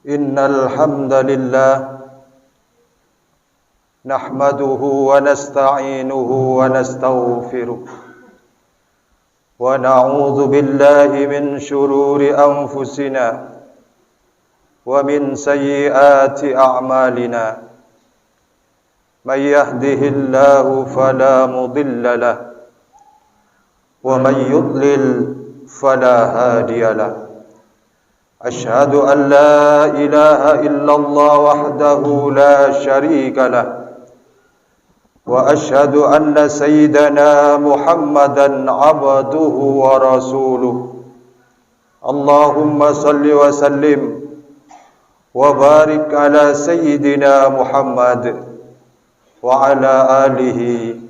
Innal hamdalillah nahmaduhu wa nasta'inuhu wa nastaghfiruh wa na'udzu billahi min shururi anfusina wa min sayyiati a'malina. May yahdihillahu fala mudilla lahu wa may yudlil fala hadiya lahu. Asyhadu an la ilaha illallah wahdahu la syarika lah wa asyhadu anna sayyidana Muhammadan abduhu wa rasuluh. Allahumma salli wa sallim wa barik ala sayyidina Muhammad wa ala alihi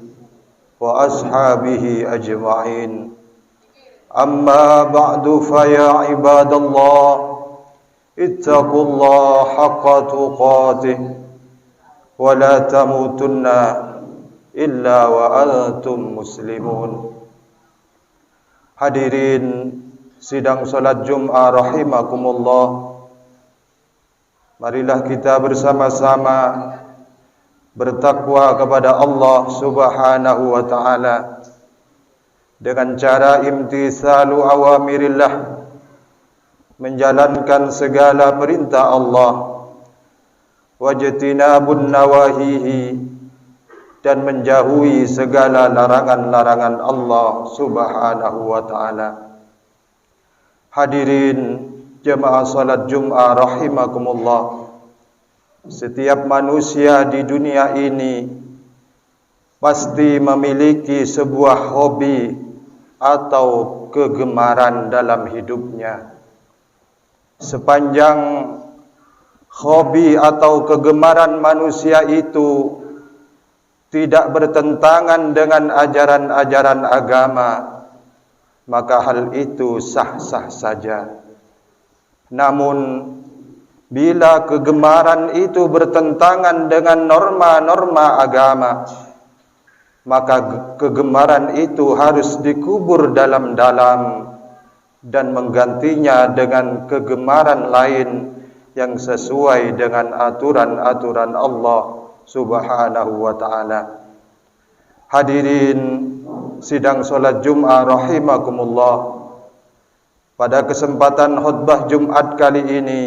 wa ashabihi ajma'in. Amma ba'du fa ya ibadallah ittaqullaha haqqa tuqatih wa la tamutunna illa wa antum muslimun. Hadirin sidang salat Jum'ah rahimakumullah, marilah kita bersama-sama bertakwa kepada Allah Subhanahu wa taala dengan cara imtithalu awamirillah, menjalankan segala perintah Allah, wajtinabun nawahihi, dan menjauhi segala larangan-larangan Allah Subhanahu wa taala. Hadirin jemaah salat Jum'ah rahimakumullah, setiap manusia di dunia ini pasti memiliki sebuah hobi atau kegemaran dalam hidupnya. Sepanjang hobi atau kegemaran manusia itu tidak bertentangan dengan ajaran-ajaran agama, maka hal itu sah-sah saja. Namun bila kegemaran itu bertentangan dengan norma-norma agama, maka kegemaran itu harus dikubur dalam-dalam dan menggantinya dengan kegemaran lain yang sesuai dengan aturan-aturan Allah Subhanahu wa taala. Hadirin sidang salat Jum'ah rahimakumullah, pada kesempatan khutbah Jumat kali ini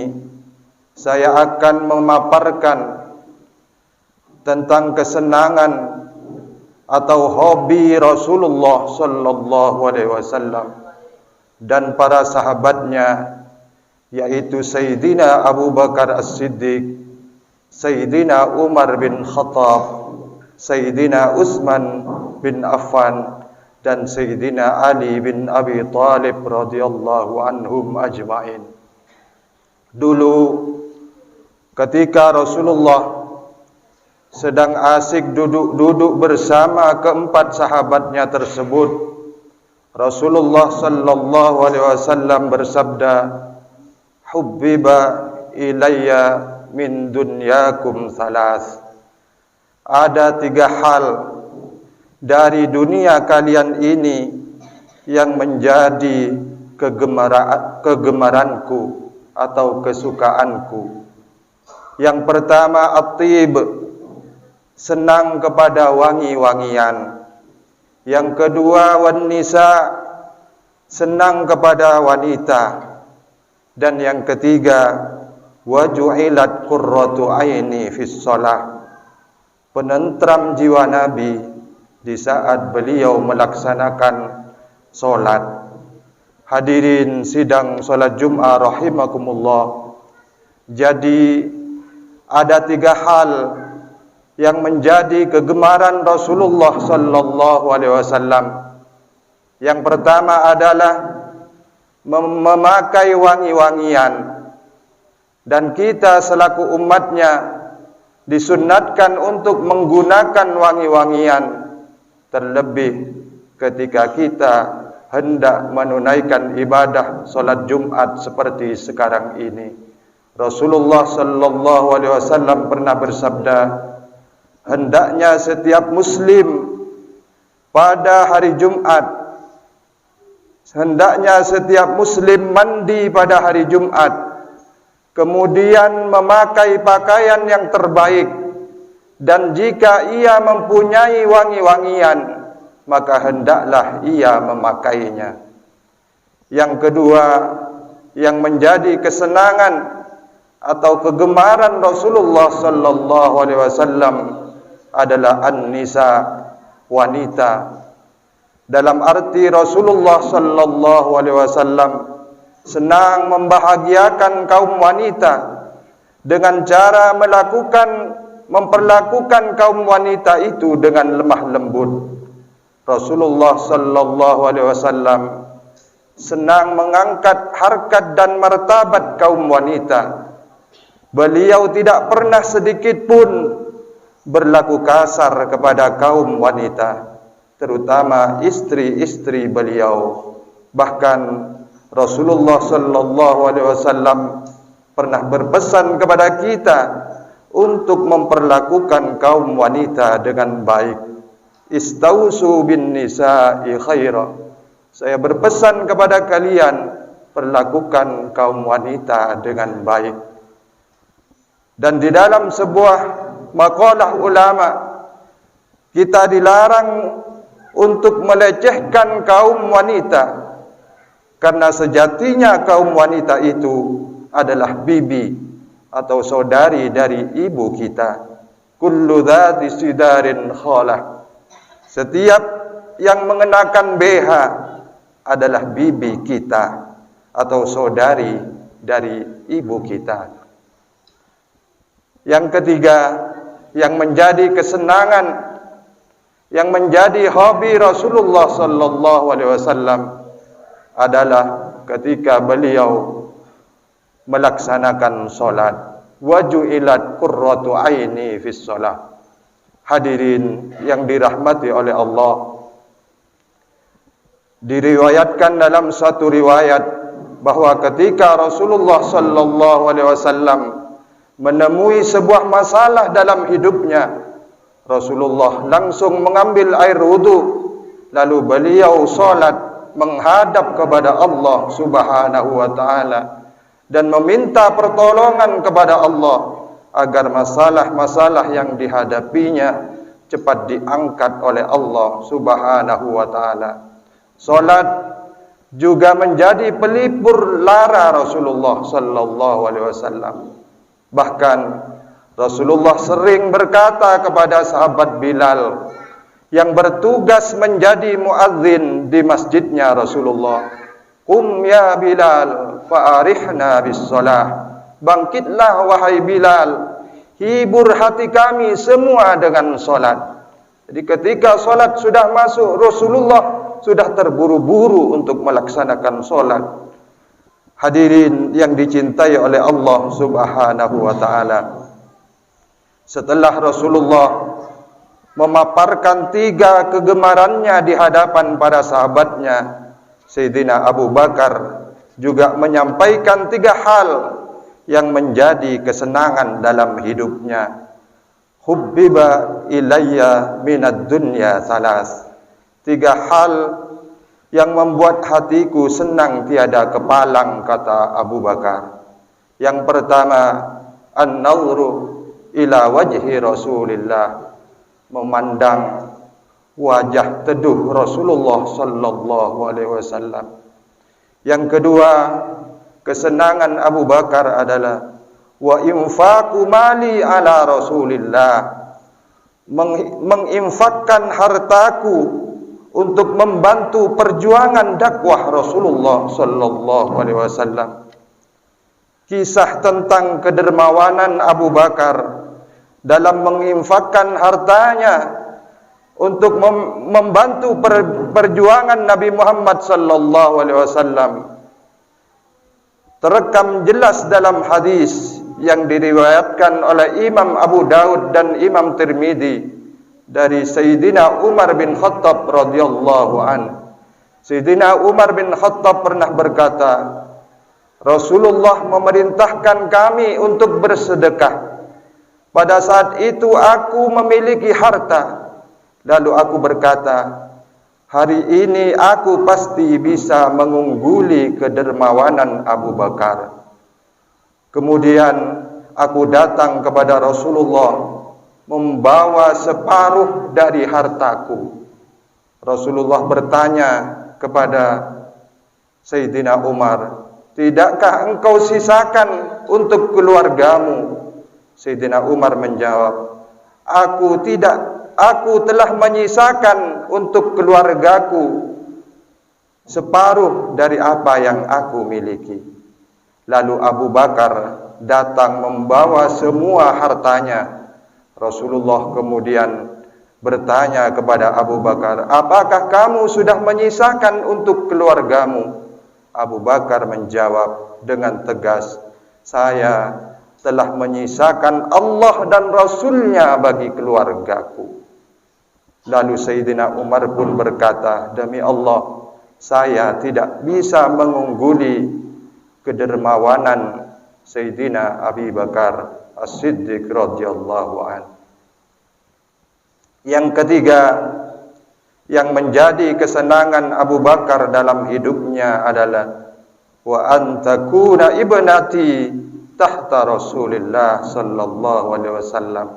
saya akan memaparkan tentang kesenangan atau hobi Rasulullah sallallahu alaihi wasallam dan para sahabatnya, yaitu Sayyidina Abu Bakar As-Siddiq, Sayyidina Umar bin Khattab, Sayyidina Utsman bin Affan, dan Sayyidina Ali bin Abi Thalib radhiyallahu anhum ajma'in. Dulu ketika Rasulullah sedang asik duduk bersama keempat sahabatnya tersebut, Rasulullah sallallahu alaihi wasallam bersabda, "Hubbiba ilayya min dunyakum thalath." Ada 3 hal dari dunia kalian ini yang menjadi kegemaranku atau kesukaanku. Yang pertama, at-tib, senang kepada wangi-wangian. Yang kedua, wan nisa, senang kepada wanita. Dan yang ketiga, wa ju'ilat qurratu aini fis shalah, penentram jiwa Nabi di saat beliau melaksanakan solat. Hadirin sidang salat Jum'ah rahimakumullah, jadi ada 3 hal yang menjadi kegemaran Rasulullah sallallahu alaihi wasallam. Yang pertama adalah memakai wangi-wangian, dan kita selaku umatnya disunnatkan untuk menggunakan wangi-wangian, terlebih ketika kita hendak menunaikan ibadah salat Jumat seperti sekarang ini. Rasulullah sallallahu alaihi wasallam pernah bersabda, hendaknya setiap muslim pada hari Jumat, hendaknya setiap muslim mandi pada hari Jumat, kemudian memakai pakaian yang terbaik, dan jika ia mempunyai wangi-wangian, maka hendaklah ia memakainya. Yang kedua, yang menjadi kesenangan atau kegemaran Rasulullah sallallahu alaihi wasallam adalah an-nisa, wanita. Dalam arti Rasulullah sallallahu alaihi wasallam senang membahagiakan kaum wanita dengan cara memperlakukan kaum wanita itu dengan lemah lembut. Rasulullah sallallahu alaihi wasallam senang mengangkat harkat dan martabat kaum wanita. Beliau tidak pernah sedikit pun berlaku kasar kepada kaum wanita, terutama istri-istri beliau. Bahkan Rasulullah sallallahu alaihi wasallam pernah berpesan kepada kita untuk memperlakukan kaum wanita dengan baik. Istausu bin nisa'i khaira. Saya berpesan kepada kalian, perlakukan kaum wanita dengan baik. Dan di dalam sebuah maqalah ulama, kita dilarang untuk melecehkan kaum wanita, karena sejatinya kaum wanita itu adalah bibi atau saudari dari ibu kita. Kullu dzati sidarin khalah. Setiap yang mengenakan BH adalah bibi kita atau saudari dari ibu kita. Yang ketiga, yang menjadi kesenangan, yang menjadi hobi Rasulullah sallallahu alaihi wasallam adalah ketika beliau melaksanakan salat. Waju'ilat qurratu aini fis shalah. Hadirin yang dirahmati oleh Allah, diriwayatkan dalam satu riwayat bahwa ketika Rasulullah sallallahu alaihi wasallam menemui sebuah masalah dalam hidupnya, Rasulullah langsung mengambil air wudu, lalu beliau salat menghadap kepada Allah Subhanahu wa taala dan meminta pertolongan kepada Allah agar masalah-masalah yang dihadapinya cepat diangkat oleh Allah Subhanahu wa taala. Salat juga menjadi pelipur lara Rasulullah sallallahu alaihi wasallam. Bahkan Rasulullah sering berkata kepada sahabat Bilal yang bertugas menjadi muadzin di masjidnya Rasulullah, "Qum ya Bilal fa'arihna bis shalah." Bangkitlah wahai Bilal, hibur hati kami semua dengan salat. Jadi ketika salat sudah masuk, Rasulullah sudah terburu-buru untuk melaksanakan salat. Hadirin yang dicintai oleh Allah Subhanahu wa taala, setelah Rasulullah memaparkan 3 kegemarannya di hadapan para sahabatnya, Sayyidina Abu Bakar juga menyampaikan 3 hal yang menjadi kesenangan dalam hidupnya. Hubbiba ilayya minad dunya salas. 3 hal yang membuat hatiku senang tiada kepalang, kata Abu Bakar. Yang pertama, an-nawru ila wajhi Rasulillah, memandang wajah teduh Rasulullah sallallahu alaihi wasallam. Yang kedua, kesenangan Abu Bakar adalah wa infaqu mali ala Rasulillah, menginfakkan hartaku untuk membantu perjuangan dakwah Rasulullah sallallahu alaihi wasallam. Kisah tentang kedermawanan Abu Bakar dalam menginfakkan hartanya untuk membantu perjuangan Nabi Muhammad sallallahu alaihi wasallam terekam jelas dalam hadis yang diriwayatkan oleh Imam Abu Daud dan Imam Tirmidzi dari Sayyidina Umar bin Khattab radhiyallahu an. Sayyidina Umar bin Khattab pernah berkata, Rasulullah memerintahkan kami untuk bersedekah. Pada saat itu aku memiliki harta. Lalu aku berkata, hari ini aku pasti bisa mengungguli kedermawanan Abu Bakar. Kemudian aku datang kepada Rasulullah membawa separuh dari hartaku. Rasulullah bertanya kepada Sayyidina Umar, "Tidakkah engkau sisakan untuk keluargamu?" Sayyidina Umar menjawab, "Aku tidak, aku telah menyisakan untuk keluargaku separuh dari apa yang aku miliki." Lalu Abu Bakar datang membawa semua hartanya. Rasulullah kemudian bertanya kepada Abu Bakar, "Apakah kamu sudah menyisakan untuk keluargamu?" Abu Bakar menjawab dengan tegas, "Saya telah menyisakan Allah dan Rasulnya bagi keluargaku." Lalu Sayyidina Umar pun berkata, "Demi Allah, saya tidak bisa mengungguli kedermawanan Sayyidina Abi Bakar As-Siddiq radhiyallahu anhu." Yang ketiga, yang menjadi kesenangan Abu Bakar dalam hidupnya adalah wa antakuna ibnati tahta Rasulillah sallallahu alaihi wasallam.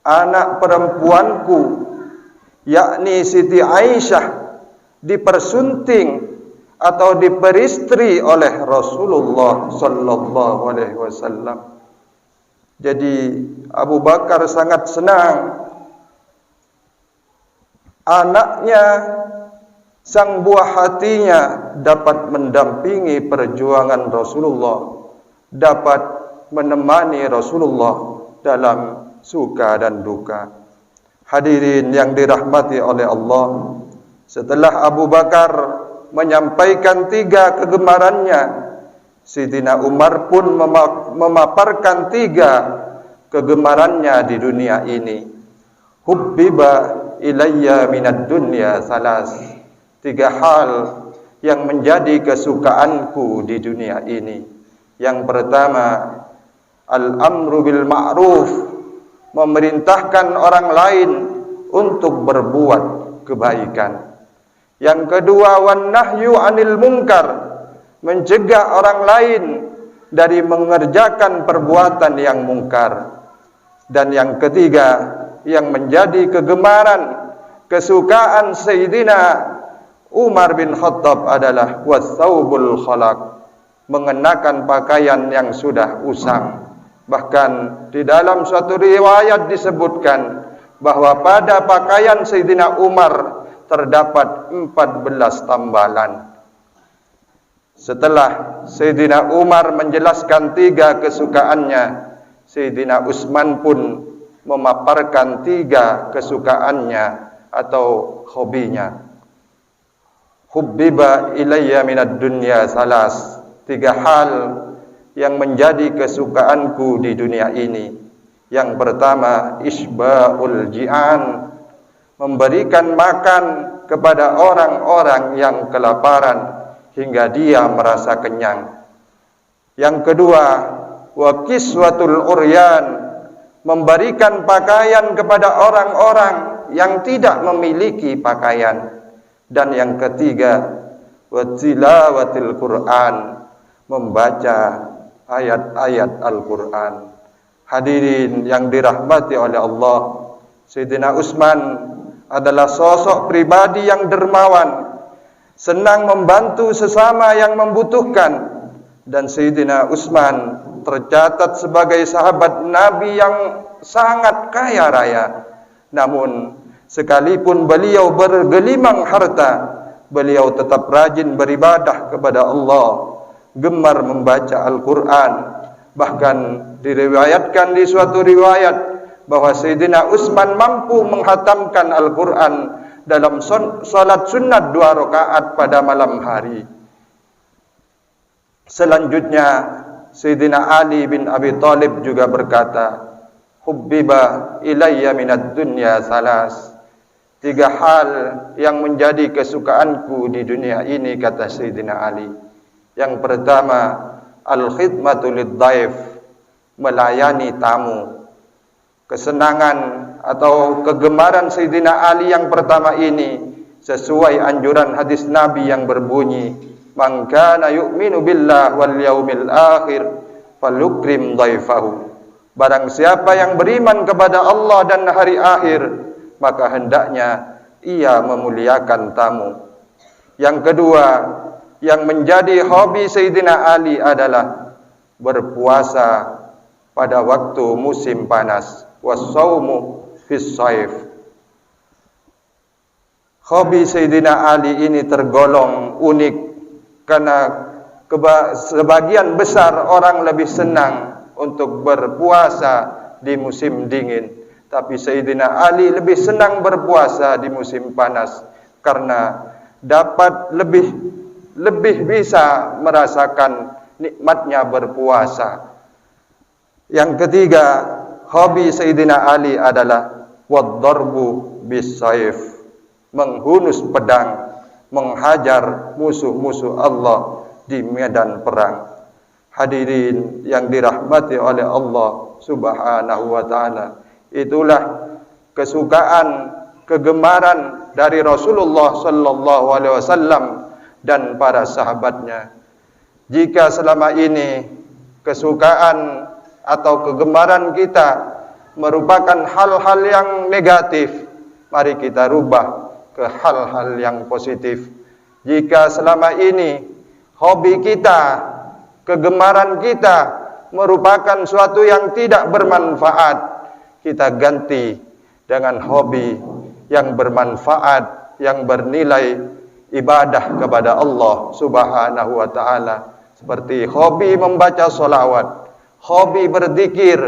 Anak perempuanku, yakni Siti Aisyah, dipersunting atau diperistri oleh Rasulullah sallallahu alaihi wasallam. Jadi Abu Bakar sangat senang anaknya, sang buah hatinya, dapat mendampingi perjuangan Rasulullah, dapat menemani Rasulullah dalam suka dan duka. Hadirin yang dirahmati oleh Allah, setelah Abu Bakar menyampaikan 3 kegemarannya, Sayyidina Umar pun memaparkan 3 kegemarannya di dunia ini. Hubbiba ilayya minad dunya salas. 3 hal yang menjadi kesukaanku di dunia ini. Yang pertama, al-amru bil ma'ruf, memerintahkan orang lain untuk berbuat kebaikan. Yang kedua, wan nahyu 'anil munkar, mencegah orang lain dari mengerjakan perbuatan yang mungkar. Dan yang ketiga, yang menjadi kegemaran, kesukaan Sayyidina Umar bin Khattab adalah wasaubul khalaq, mengenakan pakaian yang sudah usang. Bahkan di dalam suatu riwayat disebutkan bahwa pada pakaian Sayyidina Umar terdapat 14 tambalan. Setelah Sayyidina Umar menjelaskan 3 kesukaannya, Sayyidina Utsman pun memaparkan 3 kesukaannya atau hobinya. Hubbiba ilayya minad dunya salas, 3 hal yang menjadi kesukaanku di dunia ini. Yang pertama, isba'ul ji'an, memberikan makan kepada orang-orang yang kelaparan hingga dia merasa kenyang. Yang kedua, wa kiswatul uryan, memberikan pakaian kepada orang-orang yang tidak memiliki pakaian. Dan yang ketiga, wa tilawatil Qur'an, membaca ayat-ayat Al-Qur'an. Hadirin yang dirahmati oleh Allah, Sayyidina Utsman adalah sosok pribadi yang dermawan, senang membantu sesama yang membutuhkan. Dan Sayyidina Utsman tercatat sebagai sahabat Nabi yang sangat kaya raya. Namun sekalipun beliau bergelimang harta, beliau tetap rajin beribadah kepada Allah, gemar membaca Al-Quran. Bahkan diriwayatkan di suatu riwayat bahwa Sayyidina Utsman mampu menghatamkan Al-Quran dalam salat sunnat 2 rakaat pada malam hari. Selanjutnya Sayyidina Ali bin Abi Thalib juga berkata, hubbiba ilayya minad dunya salas, 3 hal yang menjadi kesukaanku di dunia ini, kata Sayyidina Ali. Yang pertama, al-khidmatu lid-dhaif, melayani tamu. Kesenangan atau kegemaran Sayyidina Ali yang pertama ini sesuai anjuran hadis Nabi yang berbunyi, man kana yu'minu billah wal yaumil akhir falukrim dhaifahu. Barang siapa yang beriman kepada Allah dan hari akhir, maka hendaknya ia memuliakan tamu. Yang kedua, yang menjadi hobi Sayyidina Ali adalah berpuasa pada waktu musim panas, was-saumu fis saif. Hobi Sayyidina Ali ini tergolong unik karena sebagian besar orang lebih senang untuk berpuasa di musim dingin, tapi Sayyidina Ali lebih senang berpuasa di musim panas karena dapat lebih bisa merasakan nikmatnya berpuasa. Yang ketiga, hobi Sayyidina Ali adalah wad-darbu bis-saif, menghunus pedang, menghajar musuh-musuh Allah di medan perang. Hadirin yang dirahmati oleh Allah Subhanahu wa taala, itulah kesukaan, kegemaran dari Rasulullah sallallahu alaihi wasallam dan para sahabatnya. Jika selama ini kesukaan atau kegemaran kita merupakan hal-hal yang negatif, mari kita rubah ke hal-hal yang positif. Jika selama ini hobi kita, kegemaran kita merupakan suatu yang tidak bermanfaat, kita ganti dengan hobi yang bermanfaat, yang bernilai ibadah kepada Allah Subhanahu wa taala, seperti hobi membaca solawat, hobi berzikir,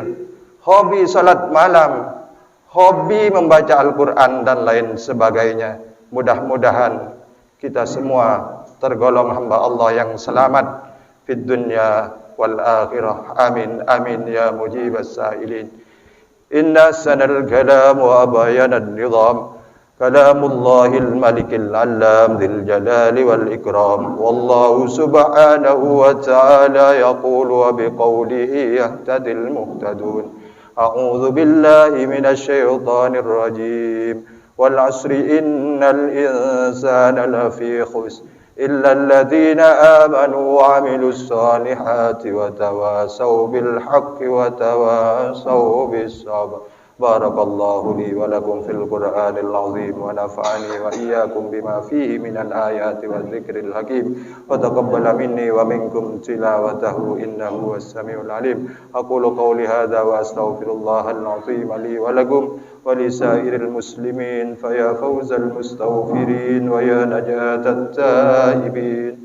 hobi salat malam, hobi membaca Al-Quran dan lain sebagainya. Mudah-mudahan kita semua tergolong hamba Allah yang selamat fid dunya wal akhirah. Amin amin ya mujibas sa'ilin. Inna sanal kalam wa bayana an-nizam kalamullahil malikil allam dzil jalali wal ikram. Wallahu subhanahu wa ta'ala yaqulu wa biqawlihi yahtadil muhtadun. A'udzu billahi minasy syaithanir rajim. Wal 'asri innal insana lafi khusr إلا الذين آمنوا وعملوا الصالحات وتواصوا بالحق وتواصوا بالصبر. بارك الله لي ولكم في القرآن العظيم ونفعني وإياكم بما فيه من الآيات والذكر الحكيم وتقبل مني ومنكم تلاوته إنه هو السميع العليم. أقول قولي هذا وأستغفر الله العظيم لي ولكم ولسائر المسلمين فيا فوز المستغفرين ويا نجاة التائبين.